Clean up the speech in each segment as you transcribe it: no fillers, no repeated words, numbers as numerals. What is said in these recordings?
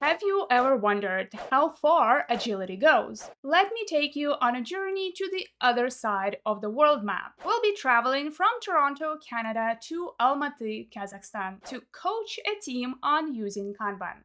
Have you ever wondered how far agility goes? Let me take you on a journey to the other side of the world map. We'll be traveling from Toronto, Canada to Almaty, Kazakhstan to coach a team on using Kanban.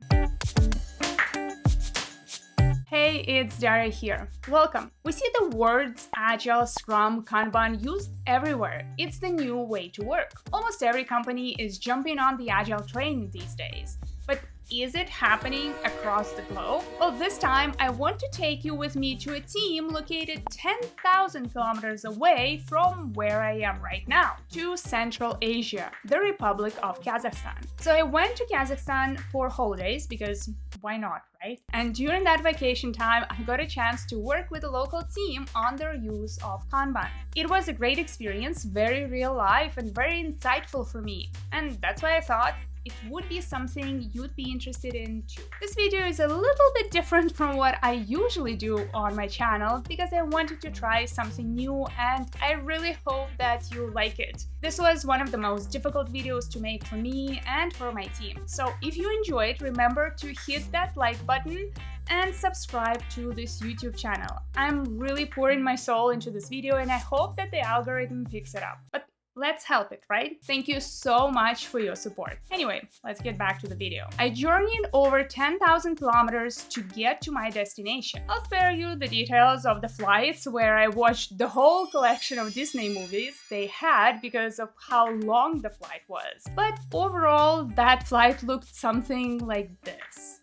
Hey, it's Daria here. Welcome. We see the words Agile, Scrum, Kanban used everywhere. It's the new way to work. Almost every company is jumping on the Agile train these days. But is it happening across the globe? Well, this time I want to take you with me to a team located 10,000 kilometers away from where I am right now, to Central Asia, the Republic of Kazakhstan. So I went to Kazakhstan for holidays because why not, right? And during that vacation time, I got a chance to work with a local team on their use of Kanban. It was a great experience, very real life and very insightful for me. And that's why I thought it would be something you'd be interested in too. This video is a little bit different from what I usually do on my channel because I wanted to try something new and I really hope that you like it. This was one of the most difficult videos to make for me and for my team. So if you enjoyed, remember to hit that like button and subscribe to this YouTube channel. I'm really pouring my soul into this video and I hope that the algorithm picks it up. But let's help it, right? Thank you so much for your support. Anyway, let's get back to the video. I journeyed over 10,000 kilometers to get to my destination. I'll spare you the details of the flights where I watched the whole collection of Disney movies they had because of how long the flight was. But overall, that flight looked something like this.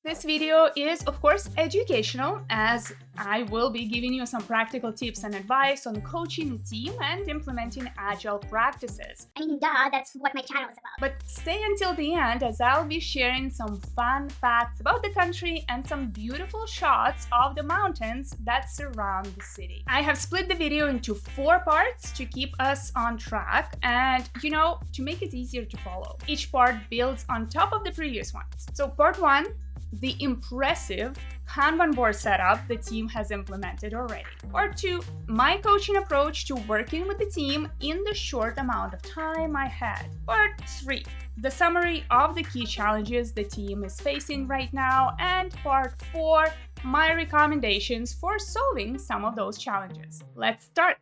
This video is, of course, educational, as I will be giving you some practical tips and advice on coaching a team and implementing agile practices. I mean, duh, that's what my channel is about. But stay until the end, as I'll be sharing some fun facts about the country and some beautiful shots of the mountains that surround the city. I have split the video into 4 parts to keep us on track and, to make it easier to follow. Each part builds on top of the previous ones. So part 1, the impressive Kanban board setup the team has implemented already. Part 2, my coaching approach to working with the team in the short amount of time I had. Part 3, the summary of the key challenges the team is facing right now. And part 4, my recommendations for solving some of those challenges. Let's start.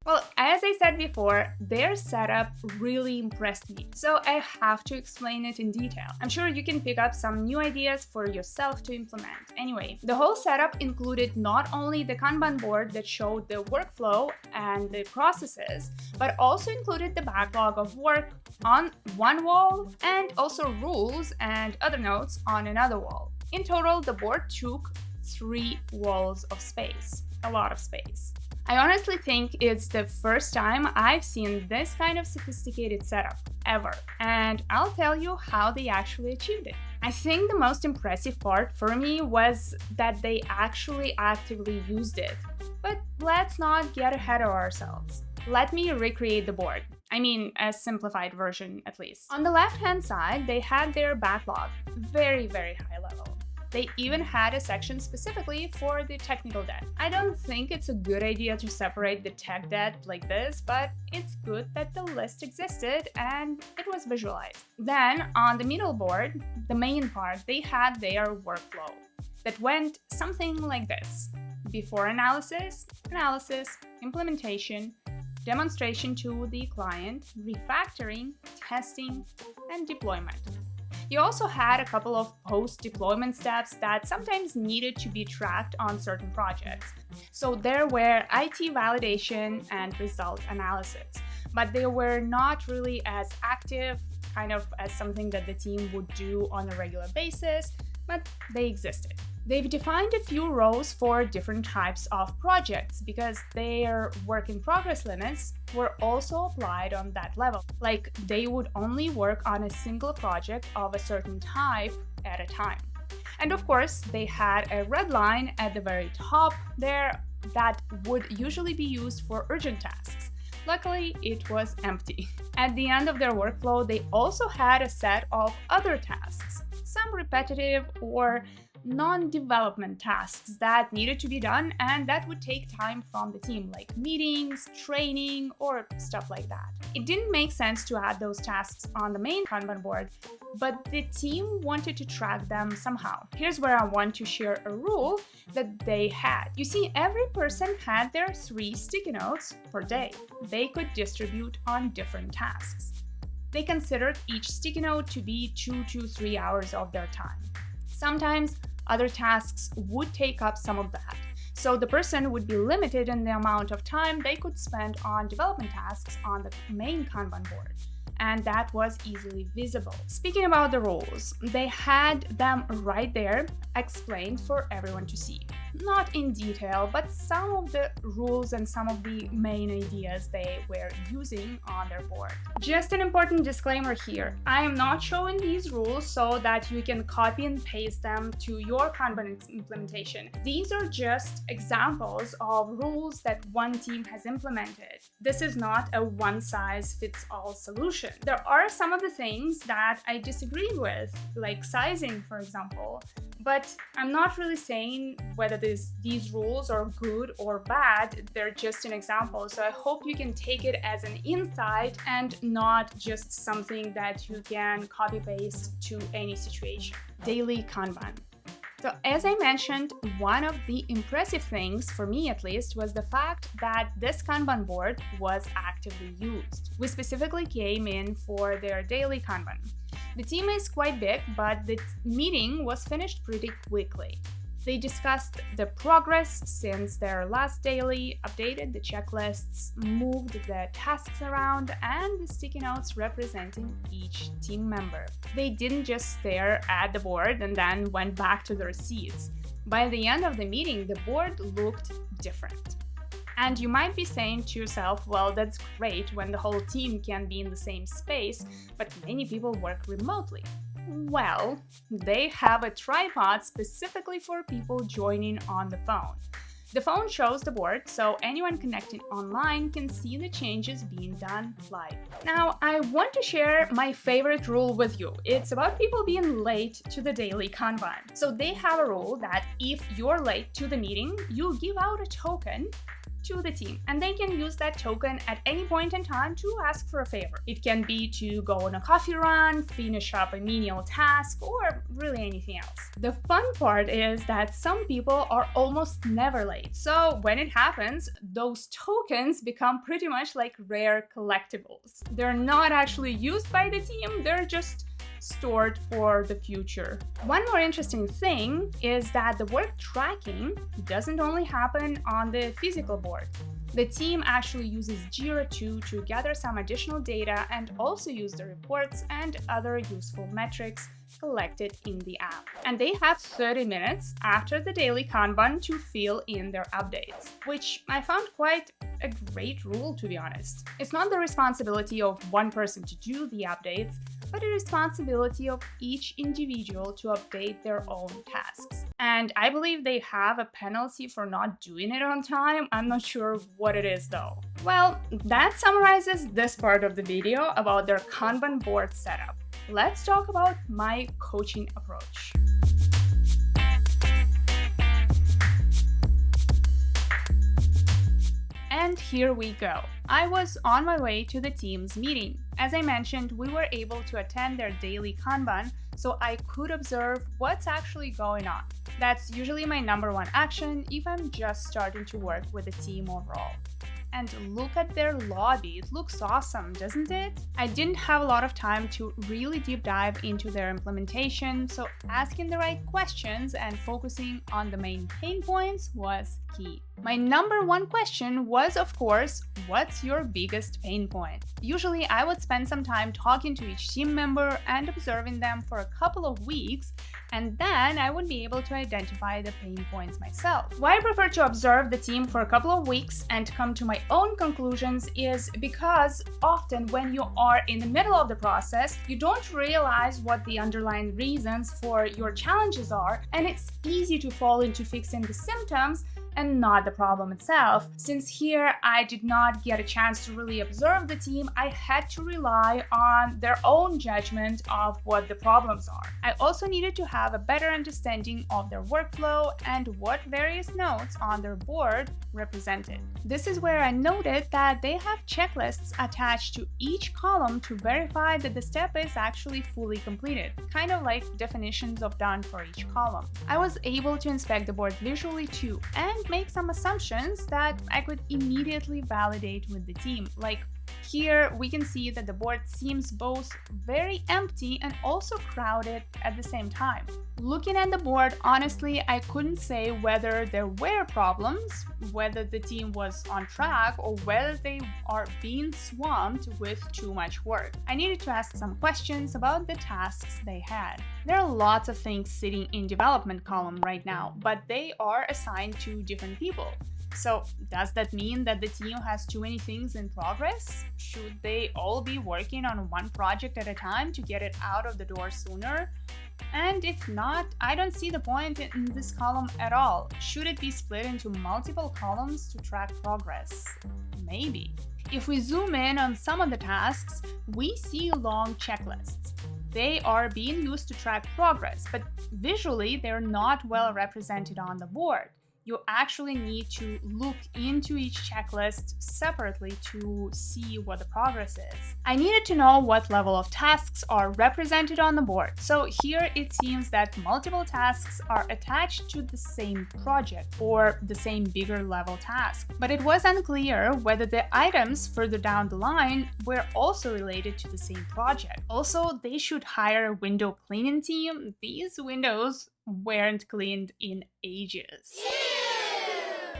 Well, as I said before, their setup really impressed me, so I have to explain it in detail. I'm sure you can pick up some new ideas for yourself to implement. Anyway, the whole setup included not only the Kanban board that showed the workflow and the processes, but also included the backlog of work on one wall and also rules and other notes on another wall. In total, the board took 3 walls of space, a lot of space. I honestly think it's the first time I've seen this kind of sophisticated setup, ever, and I'll tell you how they actually achieved it. I think the most impressive part for me was that they actually actively used it. But let's not get ahead of ourselves. Let me recreate the board. I mean, a simplified version at least. On the left-hand side, they had their backlog, very, very high level. They even had a section specifically for the technical debt. I don't think it's a good idea to separate the tech debt like this, but it's good that the list existed and it was visualized. Then, on the middle board, the main part, they had their workflow that went something like this: before analysis, implementation, demonstration to the client, refactoring, testing, and deployment. You also had a couple of post-deployment steps that sometimes needed to be tracked on certain projects. So there were IT validation and result analysis, but they were not really as active, kind of as something that the team would do on a regular basis, but they existed. They've defined a few rows for different types of projects because their work in progress limits were also applied on that level. Like, they would only work on a single project of a certain type at a time. And of course, they had a red line at the very top there that would usually be used for urgent tasks. Luckily, it was empty. At the end of their workflow, they also had a set of other tasks, some repetitive or non-development tasks that needed to be done and that would take time from the team, like meetings, training, or stuff like that. It didn't make sense to add those tasks on the main Kanban board, but the team wanted to track them somehow. Here's where I want to share a rule that they had. You see, every person had their 3 sticky notes per day they could distribute on different tasks. They considered each sticky note to be 2 to 3 hours of their time. Sometimes other tasks would take up some of that, so the person would be limited in the amount of time they could spend on development tasks on the main Kanban board, and that was easily visible. Speaking about the rules, they had them right there, explained for everyone to see. Not in detail, but some of the rules and some of the main ideas they were using on their board. Just an important disclaimer here. I am not showing these rules so that you can copy and paste them to your Kanban implementation. These are just examples of rules that one team has implemented. This is not a one-size-fits-all solution. There are some of the things that I disagree with, like sizing, for example, but I'm not really saying whether these rules are good or bad. They're just an example, so I hope you can take it as an insight and not just something that you can copy-paste to any situation. Daily Kanban. So as I mentioned, one of the impressive things, for me at least, was the fact that this Kanban board was actively used. We specifically came in for their daily Kanban. The team is quite big, but the meeting was finished pretty quickly. They discussed the progress since their last daily, updated the checklists, moved the tasks around, and the sticky notes representing each team member. They didn't just stare at the board and then went back to their seats. By the end of the meeting, the board looked different. And you might be saying to yourself, well, that's great when the whole team can be in the same space, but many people work remotely. Well, they have a tripod specifically for people joining on the phone. The phone shows the board, so anyone connecting online can see the changes being done live. Now, I want to share my favorite rule with you. It's about people being late to the daily Kanban. So they have a rule that if you're late to the meeting, you give out a token to the team, and they can use that token at any point in time to ask for a favor. It can be to go on a coffee run, finish up a menial task, or really anything else. The fun part is that some people are almost never late, so when it happens, those tokens become pretty much like rare collectibles. They're not actually used by the team, they're just stored for the future. One more interesting thing is that the work tracking doesn't only happen on the physical board. The team actually uses Jira too to gather some additional data and also use the reports and other useful metrics collected in the app. And they have 30 minutes after the daily Kanban to fill in their updates, which I found quite a great rule, to be honest. It's not the responsibility of one person to do the updates, but a responsibility of each individual to update their own tasks. And I believe they have a penalty for not doing it on time. I'm not sure what it is though. Well, that summarizes this part of the video about their Kanban board setup. Let's talk about my coaching approach. And here we go. I was on my way to the team's meeting. As I mentioned, we were able to attend their daily Kanban, so I could observe what's actually going on. That's usually my number one action if I'm just starting to work with a team overall. And look at their lobby, it looks awesome, doesn't it? I didn't have a lot of time to really deep dive into their implementation, so asking the right questions and focusing on the main pain points was key. My number one question was, of course, what's your biggest pain point? Usually I would spend some time talking to each team member and observing them for a couple of weeks, and then I would be able to identify the pain points myself. Why I prefer to observe the team for a couple of weeks and come to my own conclusions is because often when you are in the middle of the process, you don't realize what the underlying reasons for your challenges are, and it's easy to fall into fixing the symptoms and not the problem itself. Since here I did not get a chance to really observe the team, I had to rely on their own judgment of what the problems are. I also needed to have a better understanding of their workflow and what various nodes on their board represented. This is where I noted that they have checklists attached to each column to verify that the step is actually fully completed, kind of like definitions of done for each column. I was able to inspect the board visually too and make some assumptions that I could immediately validate with the team, like here we can see that the board seems both very empty and also crowded at the same time. Looking at the board, honestly, I couldn't say whether there were problems, whether the team was on track, or whether they are being swamped with too much work. I needed to ask some questions about the tasks they had. There are lots of things sitting in development column right now, but they are assigned to different people. So does that mean that the team has too many things in progress? Should they all be working on one project at a time to get it out of the door sooner? And if not, I don't see the point in this column at all. Should it be split into multiple columns to track progress? Maybe. If we zoom in on some of the tasks, we see long checklists. They are being used to track progress, but visually they're not well represented on the board. You actually need to look into each checklist separately to see what the progress is. I needed to know what level of tasks are represented on the board. So here it seems that multiple tasks are attached to the same project or the same bigger level task. But it was unclear whether the items further down the line were also related to the same project. Also, they should hire a window cleaning team. These windows weren't cleaned in ages.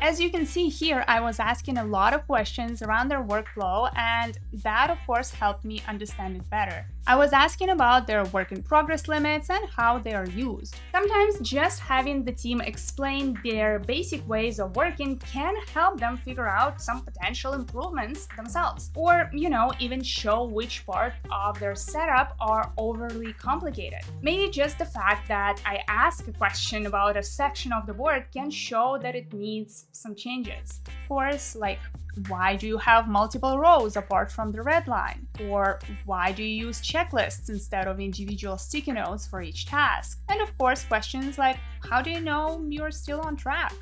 As you can see here, I was asking a lot of questions around their workflow, and that of course helped me understand it better. I was asking about their work in progress limits and how they are used. Sometimes just having the team explain their basic ways of working can help them figure out some potential improvements themselves, or even show which part of their setup are overly complicated. Maybe just the fact that I ask a question about a section of the board can show that it needs some changes. Of course, like, why do you have multiple rows apart from the red line? Or why do you use checklists instead of individual sticky notes for each task? And of course, questions like, how do you know you're still on track?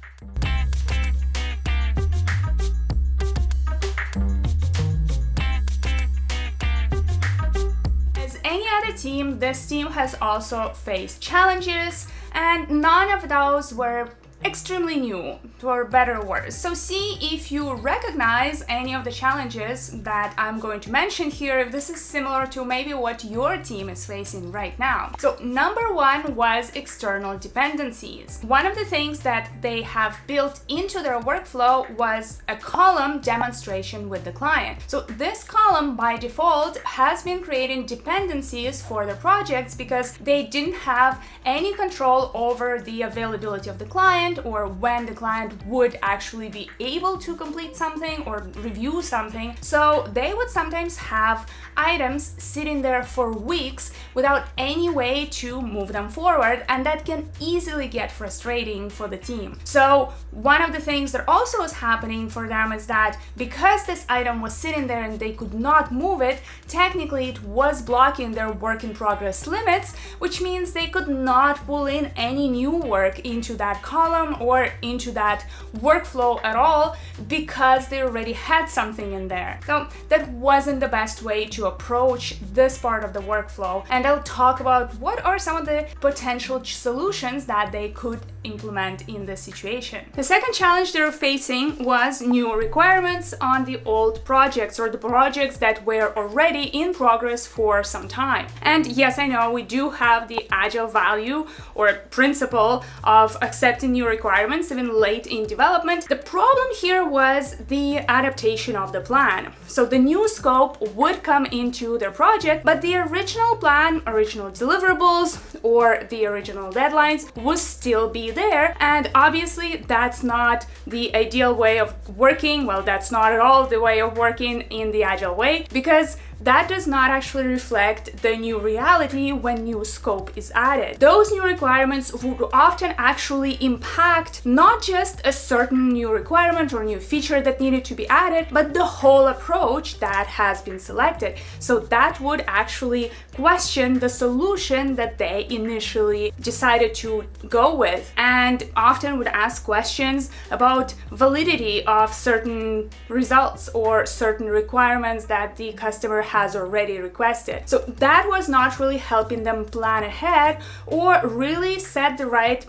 As any other team, this team has also faced challenges, and none of those were extremely new, for better or worse. So see if you recognize any of the challenges that I'm going to mention here, if this is similar to maybe what your team is facing right now. So number one was external dependencies. One of the things that they have built into their workflow was a column demonstration with the client. So this column by default has been creating dependencies for the projects because they didn't have any control over the availability of the client or when the client would actually be able to complete something or review something. So they would sometimes have items sitting there for weeks without any way to move them forward, and that can easily get frustrating for the team. So one of the things that also is happening for them is that because this item was sitting there and they could not move it, technically it was blocking their work in progress limits, which means they could not pull in any new work into that column or into that workflow at all because they already had something in there. So that wasn't the best way to approach this part of the workflow, and I'll talk about what are some of the potential solutions that they could implement in this situation. The second challenge they were facing was new requirements on the old projects or the projects that were already in progress for some time. And yes, I know we do have the Agile value or principle of accepting new requirements even late in development. The problem here was the adaptation of the plan. So the new scope would come into their project, but the original plan, original deliverables, or the original deadlines would still be there. And obviously that's not the ideal way of working. Well, that's not at all the way of working in the Agile way, because that does not actually reflect the new reality when new scope is added. Those new requirements would often actually impact not just a certain new requirement or new feature that needed to be added, but the whole approach that has been selected. So that would actually question the solution that they initially decided to go with, and often would ask questions about validity of certain results or certain requirements that the customer has already requested. So that was not really helping them plan ahead or really set the right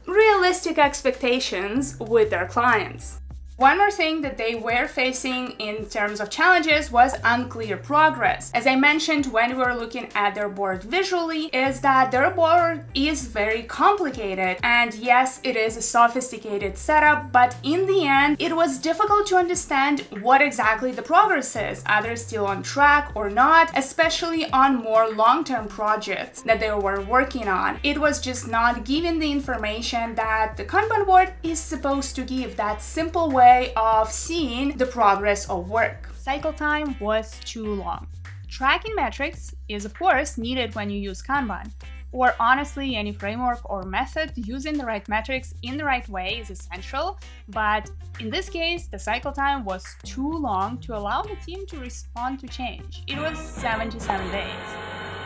realistic expectations with their clients. One more thing that they were facing in terms of challenges was unclear progress. As I mentioned when we were looking at their board visually, is that their board is very complicated, and yes, it is a sophisticated setup, but in the end, it was difficult to understand what exactly the progress is, either still on track or not, especially on more long-term projects that they were working on. It was just not giving the information that the Kanban board is supposed to give, that simple way of seeing the progress of work. Cycle time was too long. Tracking metrics is of course needed when you use Kanban, or honestly any framework or method. Using the right metrics in the right way is essential, but in this case the cycle time was too long to allow the team to respond to change. It was 77 days.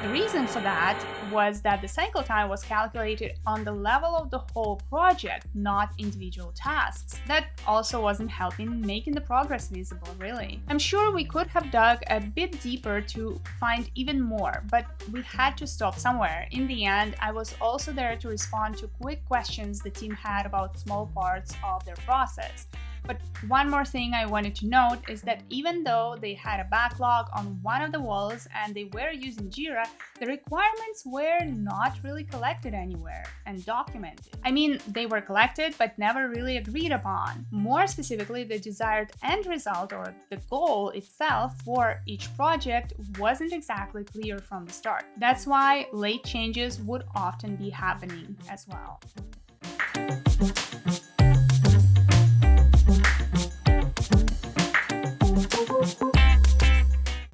The reason for that was that the cycle time was calculated on the level of the whole project, not individual tasks. That also wasn't helping making the progress visible, really. I'm sure we could have dug a bit deeper to find even more, but we had to stop somewhere. In the end, I was also there to respond to quick questions the team had about small parts of their process. But one more thing I wanted to note is that even though they had a backlog on one of the walls and they were using Jira, the requirements were not really collected anywhere and documented. I mean, they were collected but never really agreed upon. More specifically, the desired end result or the goal itself for each project wasn't exactly clear from the start. That's why late changes would often be happening as well.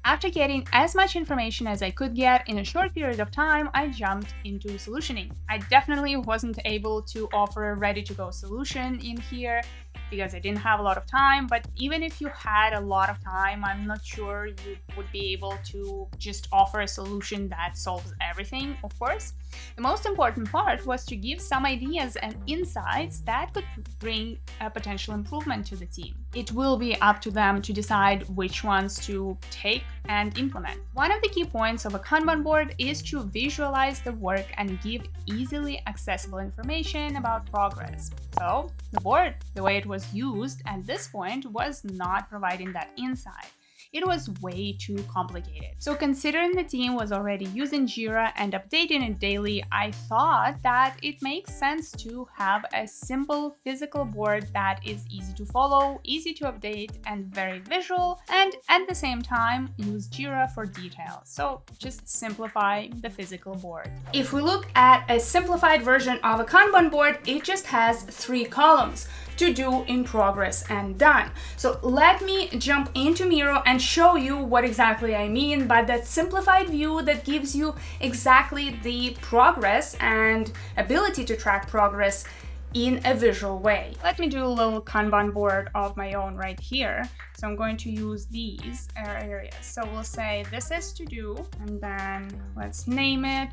After getting as much information as I could get in a short period of time, I jumped into solutioning. I definitely wasn't able to offer a ready-to-go solution in here because I didn't have a lot of time, but even if you had a lot of time, I'm not sure you would be able to just offer a solution that solves everything, of course. The most important part was to give some ideas and insights that could bring a potential improvement to the team. It will be up to them to decide which ones to take and implement. One of the key points of a Kanban board is to visualize the work and give easily accessible information about progress. So, the board, the way it was used at this point, was not providing that insight. It was way too complicated. So considering the team was already using Jira and updating it daily, I thought that it makes sense to have a simple physical board that is easy to follow, easy to update, and very visual, and at the same time use Jira for details. So just simplify the physical board. If we look at a simplified version of a Kanban board, it just has 3 columns: to do, in progress, and done. So let me jump into Miro and show you what exactly I mean by that simplified view that gives you exactly the progress and ability to track progress in a visual way. Let me do a little Kanban board of my own right here. So I'm going to use these areas. So we'll say this is to do, and then let's name it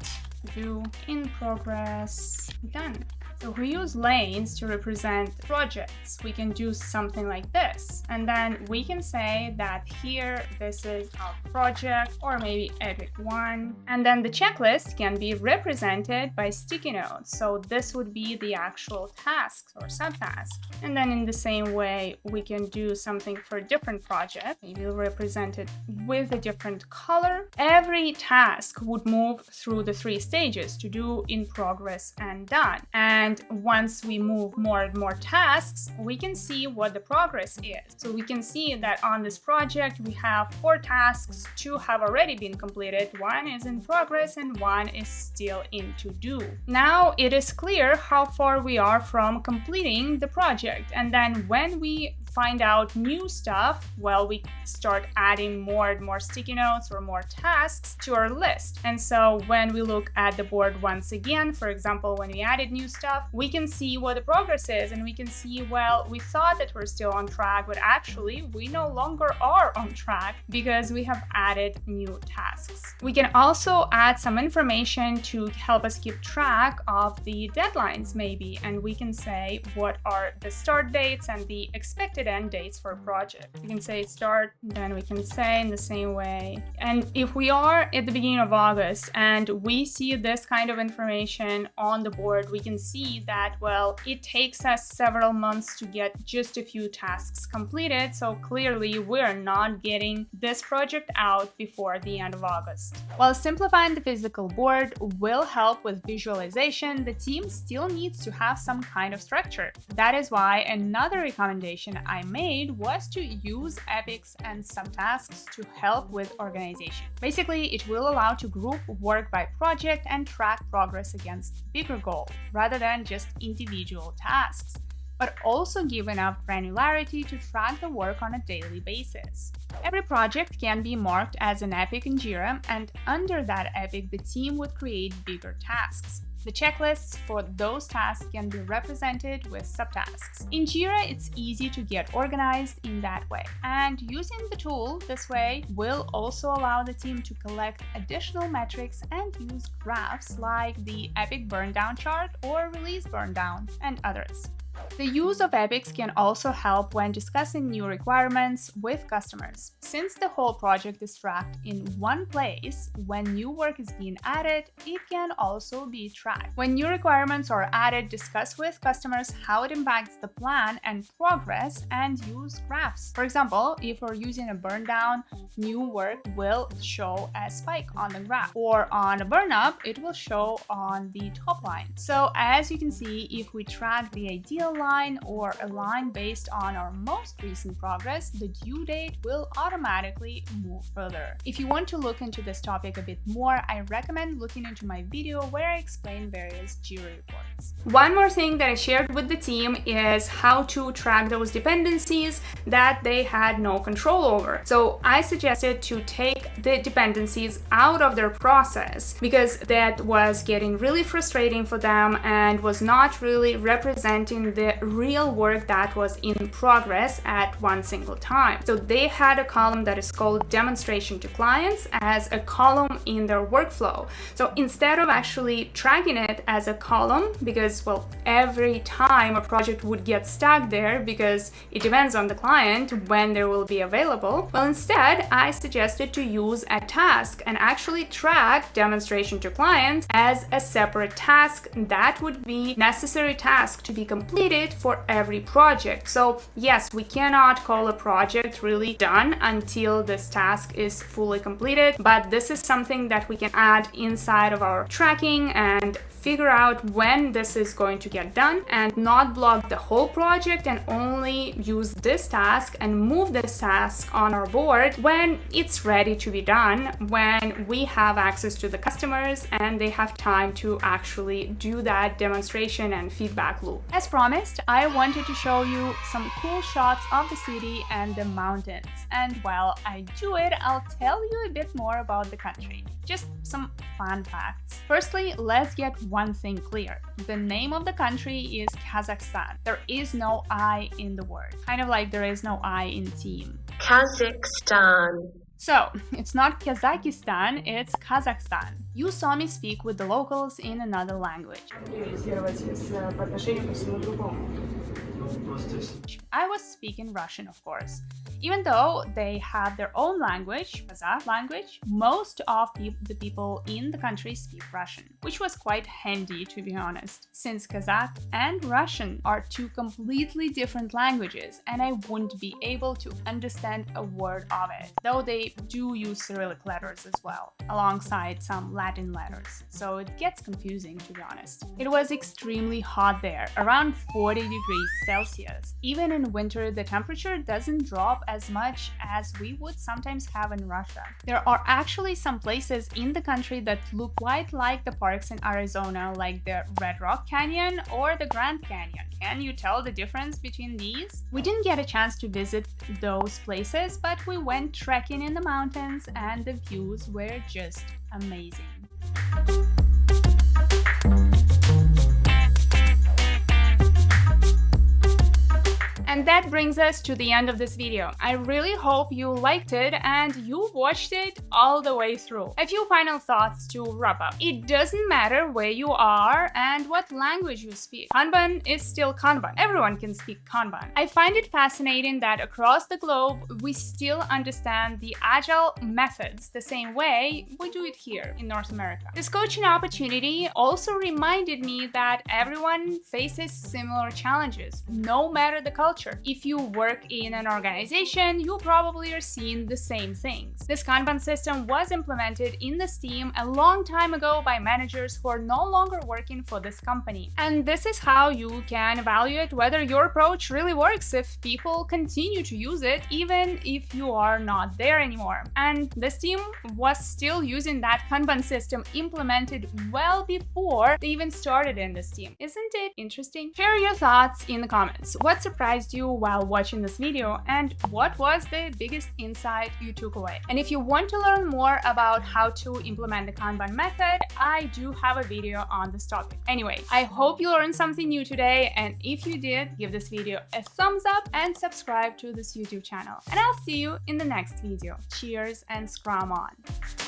to do, in progress, done. So if we use lanes to represent projects, we can do something like this. And then we can say that here, this is our project, or maybe Epic 1. And then the checklist can be represented by sticky notes. So this would be the actual tasks or subtasks. And then in the same way, we can do something for a different project. Maybe we'll represent it with a different color. Every task would move through the 3 stages: to do, in progress, and done. And once we move more and more tasks, we can see what the progress is. So we can see that on this project, we have 4 tasks, 2 have already been completed, 1 is in progress, and 1 is still in to do. Now it is clear how far we are from completing the project. And then when we find out new stuff, well, we start adding more and more sticky notes or more tasks to our list. And so when we look at the board once again, for example, when we added new stuff, we can see what the progress is, and we can see, well, we thought that we're still on track, but actually we no longer are on track because we have added new tasks. We can also add some information to help us keep track of the deadlines maybe, and we can say what are the start dates and the expected end dates for a project. We can say start, then we can say in the same way. And if we are at the beginning of August and we see this kind of information on the board, we can see that, well, it takes us several months to get just a few tasks completed, so clearly we're not getting this project out before the end of August. While simplifying the physical board will help with visualization, the team still needs to have some kind of structure. That is why another recommendation I made was to use epics and subtasks to help with organization. Basically, it will allow to group work by project and track progress against bigger goal, rather than just individual tasks, but also give enough granularity to track the work on a daily basis. Every project can be marked as an epic in Jira, and under that epic, the team would create bigger tasks. The checklists for those tasks can be represented with subtasks. In Jira, it's easy to get organized in that way, and using the tool this way will also allow the team to collect additional metrics and use graphs like the epic burndown chart or release burndown and others. The use of epics can also help when discussing new requirements with customers. Since the whole project is tracked in one place, when new work is being added, it can also be tracked. When new requirements are added, discuss with customers how it impacts the plan and progress, and use graphs. For example, if we're using a burn down, new work will show a spike on the graph, or on a burn up, it will show on the top line. So as you can see, if we track the ideal line or a line based on our most recent progress, the due date will automatically move further. If you want to look into this topic a bit more, I recommend looking into my video where I explain various Jira reports. One more thing that I shared with the team is how to track those dependencies that they had no control over. So I suggested to take the dependencies out of their process because that was getting really frustrating for them and was not really representing the real work that was in progress at one single time. So they had a column that is called demonstration to clients as a column in their workflow. So instead of actually tracking it as a column, because, well, every time a project would get stuck there because it depends on the client when they will be available, well, instead I suggested to use a task and actually track demonstration to clients as a separate task that would be necessary task to be completed for every project. So yes, we cannot call a project really done until this task is fully completed, but this is something that we can add inside of our tracking and figure out when this is going to get done and not block the whole project and only use this task and move this task on our board when it's ready to be done, when we have access to the customers and they have time to actually do that demonstration and feedback loop. As promised, I wanted to show you some cool shots of the city and the mountains. And while I do it, I'll tell you a bit more about the country. Just some fun facts. Firstly, let's get one thing clear. The name of the country is Kazakhstan. There is no I in the word. Kind of like there is no I in team. Kazakhstan. So, it's not Kazakhstan, it's Kazakhstan. You saw me speak with the locals in another language. I was speaking Russian, of course. Even though they have their own language, Kazakh language, most of the people in the country speak Russian, which was quite handy, to be honest, since Kazakh and Russian are two completely different languages, and I wouldn't be able to understand a word of it, though they do use Cyrillic letters as well, alongside some Latin letters, so it gets confusing, to be honest. It was extremely hot there, around 40 degrees Celsius. Even in winter, the temperature doesn't drop as much as we would sometimes have in Russia. There are actually some places in the country that look quite like the parks in Arizona, like the Red Rock Canyon or the Grand Canyon. Can you tell the difference between these? We didn't get a chance to visit those places, but we went trekking in the mountains and the views were just amazing. And that brings us to the end of this video. I really hope you liked it and you watched it all the way through. A few final thoughts to wrap up. It doesn't matter where you are and what language you speak. Kanban is still Kanban. Everyone can speak Kanban. I find it fascinating that across the globe, we still understand the Agile methods the same way we do it here in North America. This coaching opportunity also reminded me that everyone faces similar challenges, no matter the culture. If you work in an organization, you probably are seeing the same things. This Kanban system was implemented in this team a long time ago by managers who are no longer working for this company. And this is how you can evaluate whether your approach really works if people continue to use it, even if you are not there anymore. And this team was still using that Kanban system implemented well before they even started in this team. Isn't it interesting? Share your thoughts in the comments. What surprised you while watching this video, and what was the biggest insight you took away? And if you want to learn more about how to implement the Kanban method, I do have a video on this topic. Anyway, I hope you learned something new today, and if you did, give this video a thumbs up and subscribe to this YouTube channel. And I'll see you in the next video. Cheers and Scrum on!